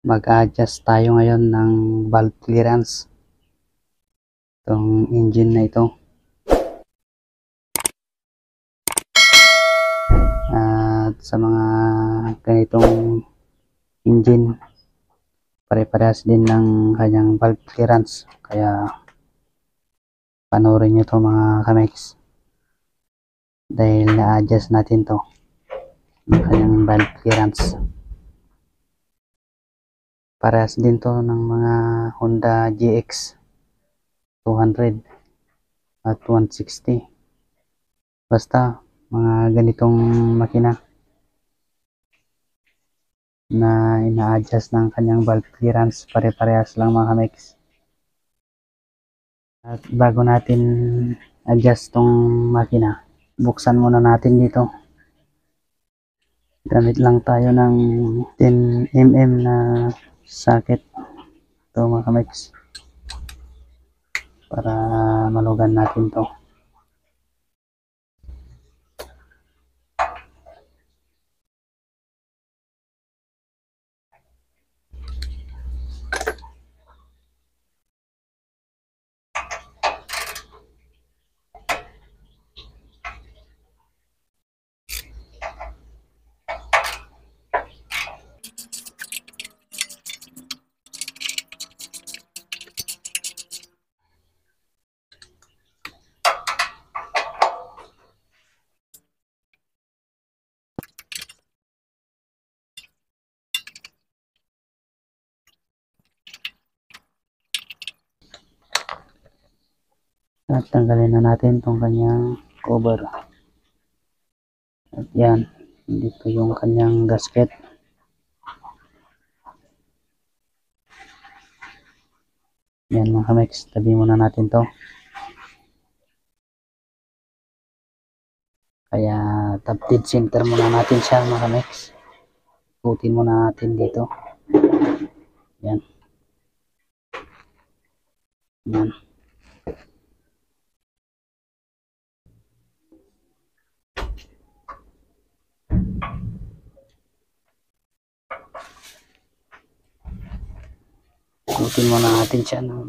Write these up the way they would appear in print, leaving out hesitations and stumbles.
Mag-adjust tayo ngayon ng valve clearance itong engine na ito. At sa mga ganitong engine, pare-parehas din ng kanyang valve clearance, kaya panoorin nyo to mga kamex, dahil na-adjust natin to ng kanyang valve clearance. Parehas din to ng mga Honda GX 200 at 160. Basta mga ganitong makina na ina-adjust ng kanyang valve clearance, pare-parehas lang mga kamex. At bago natin adjust tong makina, buksan muna natin dito. Gamit lang tayo ng 10mm na socket ito mga kamex, para malugan natin to. At tanggalin na natin itong kanyang cover. At yan, dito yung kanyang gasket. Yan mga kamex, tabi muna natin to. Kaya top dead center muna natin siya mga kamex. Putin muna natin dito. Yan. Yan. Putin muna natin siya ng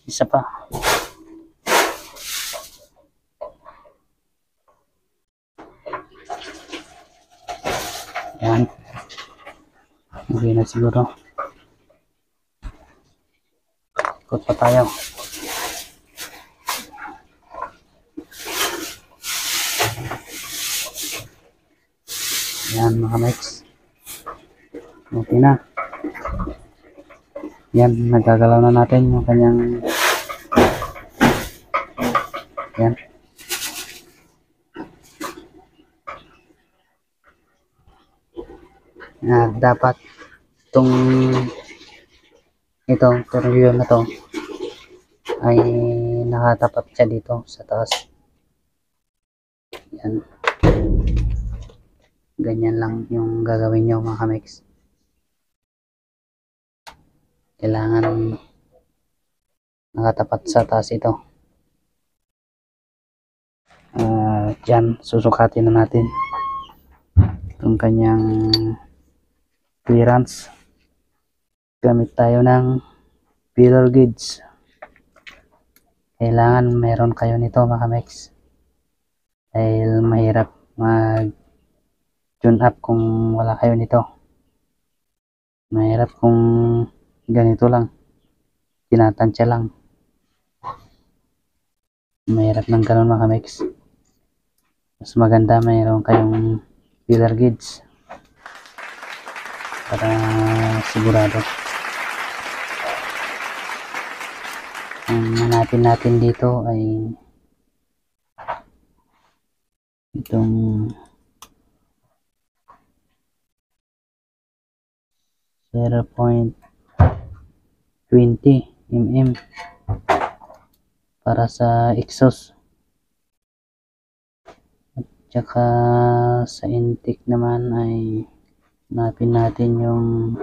isa pa. Yan. Okay na siguro. Ikot pa tayo. Yan mga kamex. Okay na. Yan, nagagalaw na natin yung kanyang yan. Dapat itong tornilyo na to ay nakatapat siya dito sa taas. Yan. Ganyan lang yung gagawin nyo mga kamex. Kailangan nakatapat sa taas ito. Dyan, susukatin na natin itong kanyang clearance. Gamit tayo ng feeler gauge. Kailangan meron kayo nito mga kamex, dahil mahirap mag tune up kung wala kayo nito. Mahirap kung ganito lang, tinatansya lang. Mahirap ng ganun mga kamex. Mas maganda mayroon kayong feeler gauge para sigurado. Ang hanapin natin dito ay itong .20mm para sa exhaust. At saka sa intake naman ay hanapin natin yung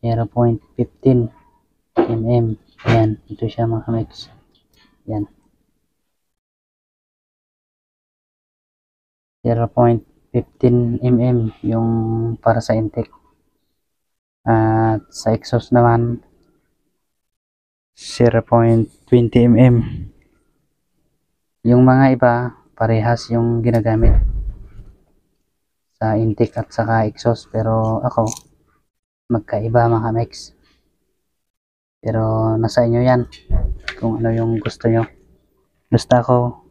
0.15mm. Yan, ito siya mga kamex. Yan. 0.15mm yung para sa intake. At sa exhaust naman 0.20 mm. Yung mga iba parehas yung ginagamit sa intake at saka exhaust, pero ako magkaiba mga kamex. Pero nasa inyo yan kung ano yung gusto nyo. Basta ako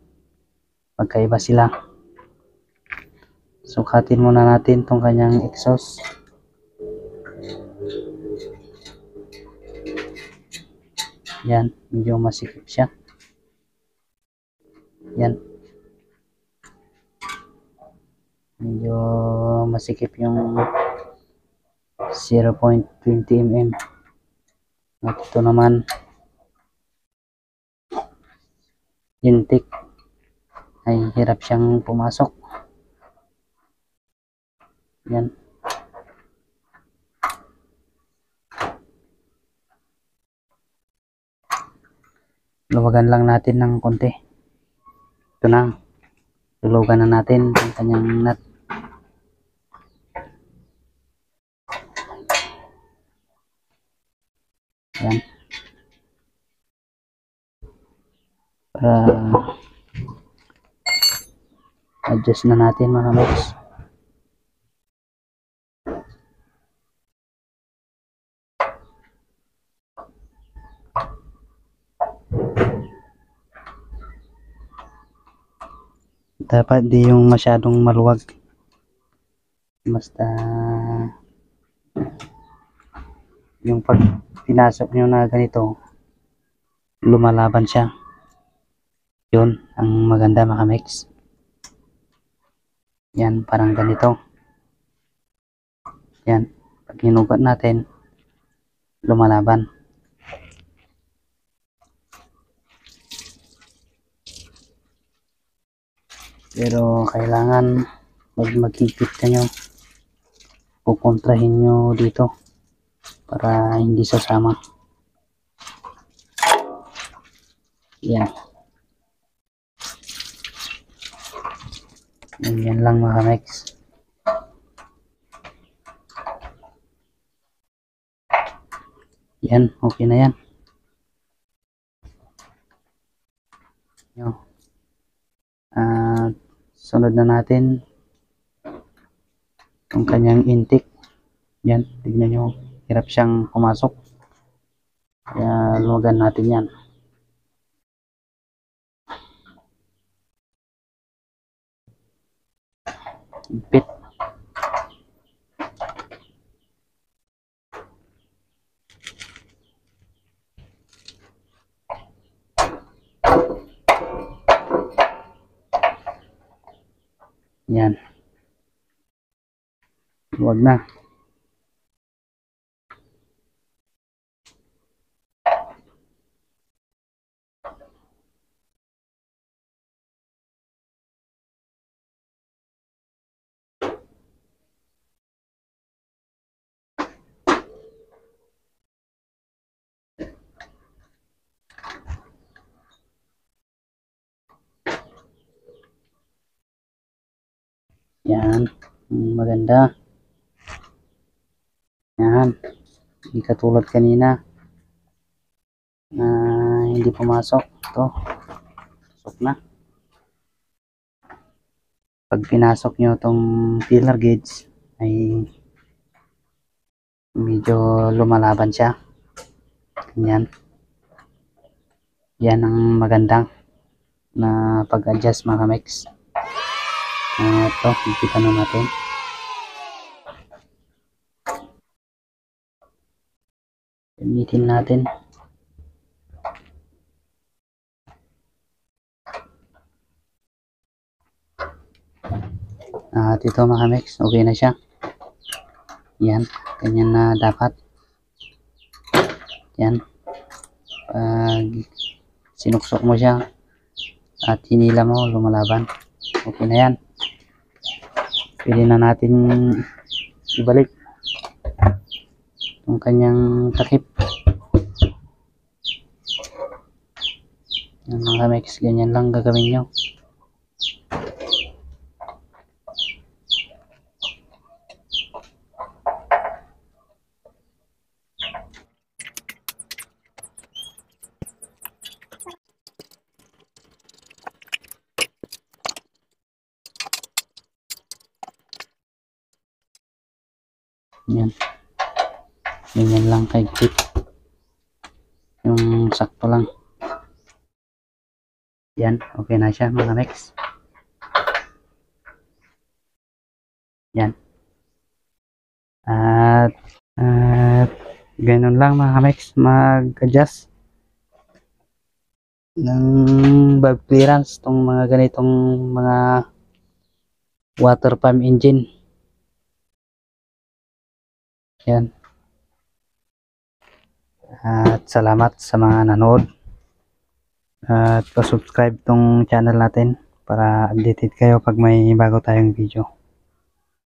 magkaiba sila. Sukatin muna natin tong kanyang exhaust. Yan, medyo masikip siya. Yan, medyo masikip yung 0.20 mm. At ito naman intake ay hirap siyang pumasok. Yan, luwagan lang natin ng konti. Ito na, luluwagan na natin ang kanyang nut. Yan, para adjust na natin mga kamex. Dapat di yung masyadong maluwag, basta yung pag pinasok nyo na ganito lumalaban siya. Yun ang maganda mga kamex. Yan, parang ganito. Yan, pag hinugot natin lumalaban. Pero kailangan maghigpit nyo, pupuntrahin nyo dito para hindi sasama. Yan, yan lang mga kamex. Yan, okay na yan. Sunod na natin yung kanyang intake. Yan, tignan nyo, hirap siyang pumasok, kaya luwagan natin yan. Higpit. Yan, luwag na. Yan, maganda. Yan, hindi katulad kanina na hindi pumasok. Ito, pasok na. Pag pinasok nyo itong filler gauge ay medyo lumalaban siya. Yan, yan ang magandang na pag-adjust mga kamex. Ito, ikita na natin. Gamitin natin. At ito mga kamex, okay na siya. Yan, ganyan na dapat. Yan, pag sinuksok mo siya at hinila mo, lumalaban. Okay na yan. Pwede na natin ibalik yung kanyang takip. Yan mga kamex, ganyan lang gagawin nyo. Yan. Ganyan lang kahigpit. Yung sakto lang. Yan, okay na siya mga mex. Yan. At ganun lang mga mex, mag-adjust ng valve clearance tong mga ganitong mga water pump engine. Yan. At salamat sa mga nanood. At pa-subscribe tong channel natin para updated kayo pag may bago tayong video.